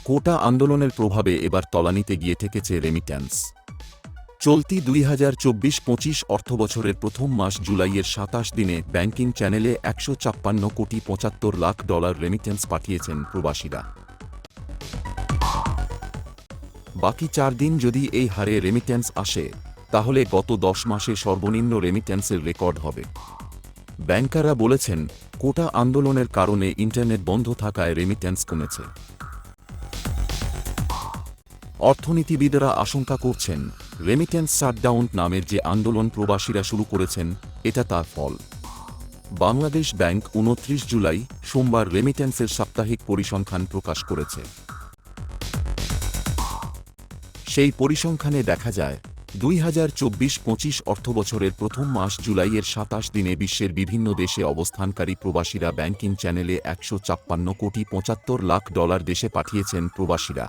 কোটা আন্দোলনের প্রভাবে এবার তলানিতে গিয়ে ঠেকেছে রেমিট্যান্স। চলতি ২০২৪-২৫ অর্থবছরের প্রথম মাস জুলাইয়ের ২৭ দিনে ব্যাংকিং চ্যানেলে $১৫৬ কোটি ৭৫ লাখ রেমিট্যান্স পাঠিয়েছেন প্রবাসীরা। বাকি ৪ দিন যদি এই হারে রেমিট্যান্স আসে, তাহলে গত ১০ মাসে সর্বনিম্ন রেমিট্যান্সের রেকর্ড হবে। ব্যাংকাররা বলেছেন, কোটা আন্দোলনের কারণে ইন্টারনেট বন্ধ থাকায় রেমিট্যান্স কমেছে। অর্থনীতিবিদরা আশঙ্কা করছেন, রেমিট্যান্স শাটডাউন নামের যে আন্দোলন প্রবাসীরা শুরু করেছেন, এটা তার ফল। বাংলাদেশ ব্যাংক ২৯ জুলাই সোমবার রেমিট্যান্সের সাপ্তাহিক পরিসংখ্যান প্রকাশ করেছে। সেই পরিসংখ্যানে দেখা যায়, ২০২৪-২৫ অর্থবছরের প্রথম মাস জুলাইয়ের ২৭ দিনে বিশ্বের বিভিন্ন দেশে অবস্থানকারী প্রবাসীরা ব্যাংকিং চ্যানেলে $১৫৬ কোটি ৭৫ লাখ দেশে পাঠিয়েছেন প্রবাসীরা।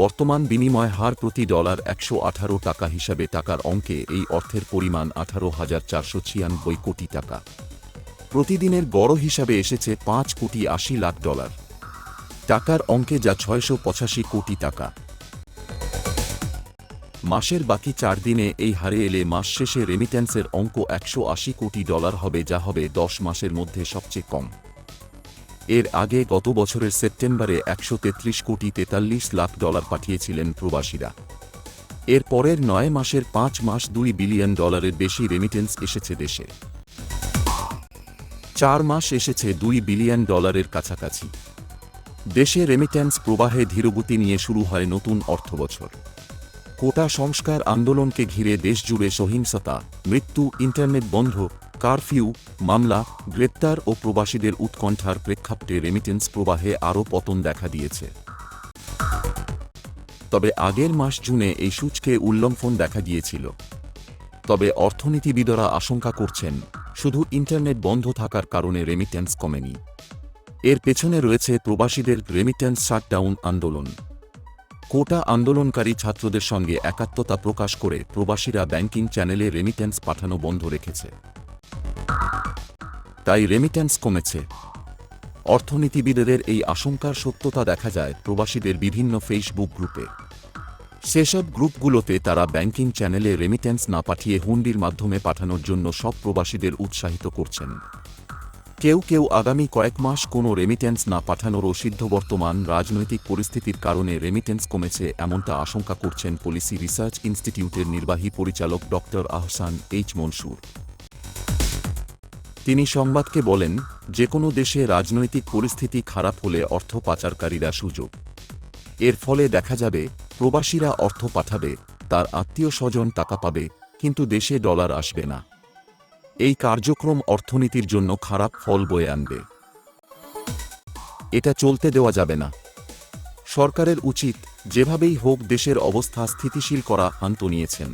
বর্তমান বিনিময় হার প্রতি ডলার ১১৮ টাকা হিসাবে টাকার অঙ্কে এই অর্থের পরিমাণ ১৮,৪৯৬ কোটি টাকা। প্রতিদিনের গড় হিসাবে এসেছে $৫,৮০,০০,০০০ টাকার অঙ্কে, যা ৬৮৫ কোটি টাকা। মাসের বাকি ৪ দিনে এই হারে এলে মাস শেষে রেমিট্যান্সের অঙ্ক $১৮০ কোটি হবে, যা হবে ১০ মাসের মধ্যে সবচেয়ে কম। এর আগে গত বছরের সেপ্টেম্বরে $১৩৩ কোটি ৪৩ লাখ পাঠিয়েছিলেন প্রবাসীরা। এর পরের ৯ মাসের ৫ মাস $২ বিলিয়ন বেশি রেমিটেন্স এসেছে দেশে। ৪ মাস এসেছে $২ বিলিয়ন কাছাকাছি। দেশে রেমিট্যান্স প্রবাহে ধীরগতি নিয়ে শুরু হয় নতুন অর্থবছর। কোটা সংস্কার আন্দোলনকে ঘিরে দেশজুড়ে সহিংসতা, মৃত্যু, ইন্টারনেট বন্ধ, কারফিউ, মামলা, গ্রেপ্তার ও প্রবাসীদের উৎকণ্ঠার প্রেক্ষাপটে রেমিটেন্স প্রবাহে আরও পতন দেখা দিয়েছে। তবে আগের মাস জুনে এই সূচকে উল্লম্ফন দেখা গিয়েছিল। তবে অর্থনীতিবিদরা আশঙ্কা করছেন, শুধু ইন্টারনেট বন্ধ থাকার কারণে রেমিট্যান্স কমেনি। এর পেছনে রয়েছে প্রবাসীদের রেমিট্যান্স শাটডাউন আন্দোলন। কোটা আন্দোলনকারী ছাত্রদের সঙ্গে একাত্মতা প্রকাশ করে প্রবাসীরা ব্যাংকিং চ্যানেলে রেমিট্যান্স পাঠানো বন্ধ রেখেছে। তাই রেমিট্যান্স কমেছে। অর্থনীতিবিদদের এই আশঙ্কার সত্যতা দেখা যায় প্রবাসীদের বিভিন্ন ফেসবুক গ্রুপে। সেসব গ্রুপগুলোতে তারা ব্যাংকিং চ্যানেলে রেমিট্যান্স না পাঠিয়ে হুন্ডির মাধ্যমে পাঠানোর জন্য সব প্রবাসীদের উৎসাহিত করছেন। কেউ কেউ আগামী কয়েক মাস কোনো রেমিট্যান্স না পাঠানোরও সিদ্ধ। বর্তমান রাজনৈতিক পরিস্থিতির কারণে রেমিট্যান্স কমেছে এমনটা আশঙ্কা করছেন পলিসি রিসার্চ ইনস্টিটিউটের নির্বাহী পরিচালক ডক্টর আহসান এইচ মনসুর। তিনি সংবাদকে বলেন, যে কোনো দেশে রাজনৈতিক পরিস্থিতি খারাপ হলে অর্থ পাচারকারীরা সুযোগ। এর ফলে দেখা যাবে, প্রবাসীরা অর্থ পাঠাবে, তার আত্মীয় স্বজন টাকা পাবে, কিন্তু দেশে ডলার আসবে না। এই কার্যক্রম অর্থনীতির জন্য খারাপ ফল বয়ে আনবে। এটা চলতে দেওয়া যাবে না। সরকারের উচিত, যেভাবেই হোক দেশের অবস্থা স্থিতিশীল করা। আন্ত নিয়েছেন।